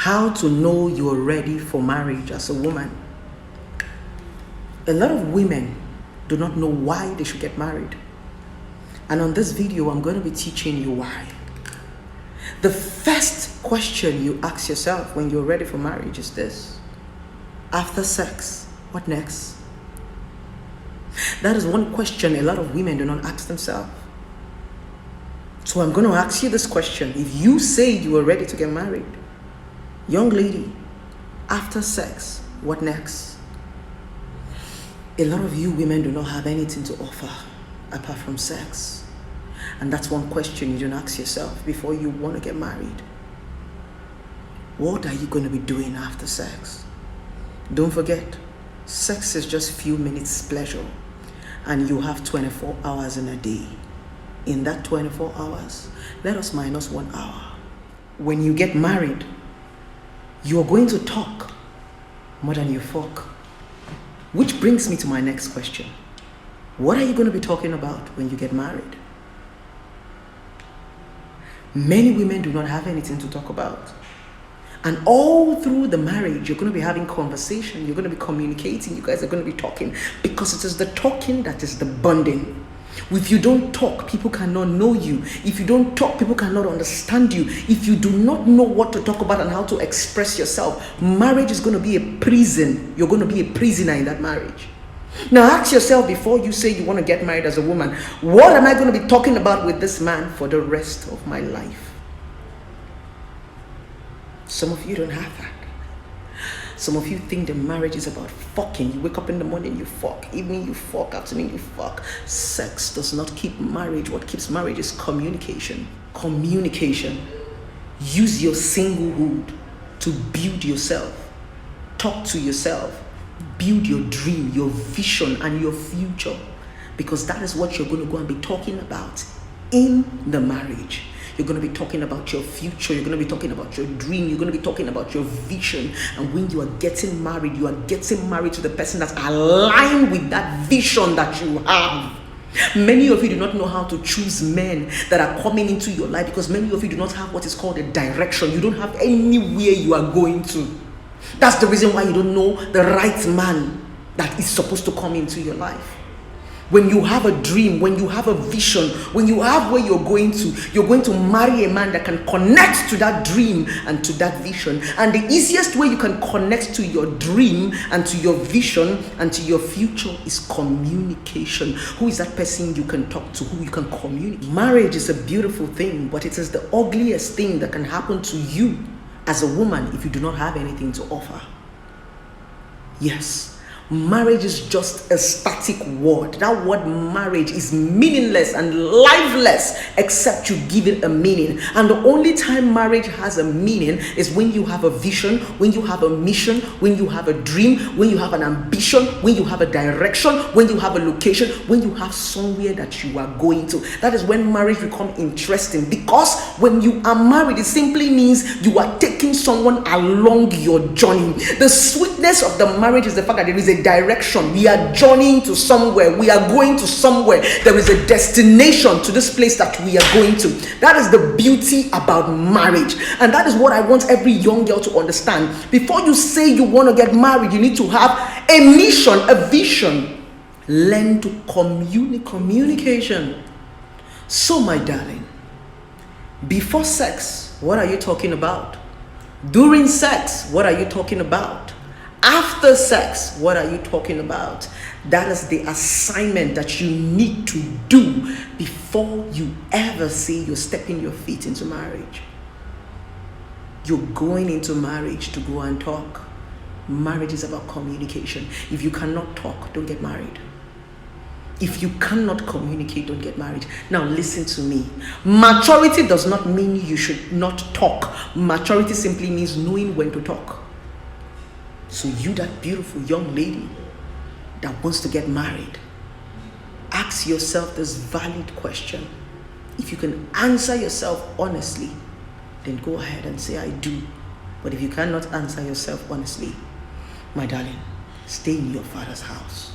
How to know you're ready for marriage as a woman. A lot of women do not know why they should get married. And on this video, I'm going to be teaching you why. The first question you ask yourself when you're ready for marriage is this: after sex, what next? That is one question a lot of women do not ask themselves. So I'm going to ask you this question. If you say you are ready to get married, young lady, after sex, what next? A lot of you women do not have anything to offer apart from sex. And that's one question you don't ask yourself before you want to get married. What are you going to be doing after sex? Don't forget, sex is just few minutes pleasure, and you have 24 hours in a day. In that 24 hours, let us minus 1 hour. When you get married, you are going to talk more than you fuck. Which brings me to my next question. What are you going to be talking about when you get married? Many women do not have anything to talk about. And all through the marriage, you're going to be having conversation, you're going to be communicating, you guys are going to be talking, because it is the talking that is the bonding. If you don't talk, people cannot know you. If you don't talk, people cannot understand you. If you do not know what to talk about and how to express yourself, marriage is going to be a prison. You're going to be a prisoner in that marriage. Now ask yourself, before you say you want to get married as a woman, what am I going to be talking about with this man for the rest of my life? Some of you don't have that. Some of you think the marriage is about fucking. You wake up in the morning, you fuck. Evening, you fuck. Afternoon, you fuck. Sex does not keep marriage. What keeps marriage is communication. Communication. Use your singlehood to build yourself. Talk to yourself. Build your dream, your vision, and your future. Because that is what you're going to go and be talking about in the marriage. You're going to be talking about your future. You're going to be talking about your dream. You're going to be talking about your vision. And when you are getting married, you are getting married to the person that's aligned with that vision that you have. Many of you do not know how to choose men that are coming into your life, because many of you do not have what is called a direction. You don't have anywhere you are going to. That's the reason why you don't know the right man that is supposed to come into your life. When you have a dream, when you have a vision, when you have where you're going to marry a man that can connect to that dream and to that vision. And the easiest way you can connect to your dream and to your vision and to your future is communication. Who is that person you can talk to, who you can communicate? Marriage is a beautiful thing, but it is the ugliest thing that can happen to you as a woman if you do not have anything to offer. Yes. Marriage is just a static word. That word marriage is meaningless and lifeless except you give it a meaning. And the only time marriage has a meaning is when you have a vision, when you have a mission, when you have a dream, when you have an ambition, when you have a direction, when you have a location, when you have somewhere that you are going to. That is when marriage becomes interesting, because when you are married, it simply means you are taking someone along your journey. The sweetness of the marriage is the fact that there is a direction. We are journeying to somewhere. We are going to somewhere. There is a destination to this place that we are going to. That is the beauty about marriage. And that is what I want every young girl to understand. Before you say you want to get married, you need to have a mission, a vision. Learn to communication. So, my darling, before sex, what are you talking about? During sex, what are you talking about? After sex, what are you talking about? That is the assignment that you need to do before you ever say you're stepping your feet into marriage. You're going into marriage to go and talk. Marriage is about communication. If you cannot talk, don't get married. If you cannot communicate, don't get married. Now listen to me. Maturity does not mean you should not talk. Maturity simply means knowing when to talk. So you, that beautiful young lady that wants to get married, ask yourself this valid question. If you can answer yourself honestly, then go ahead and say, I do. But if you cannot answer yourself honestly, my darling, stay in your father's house.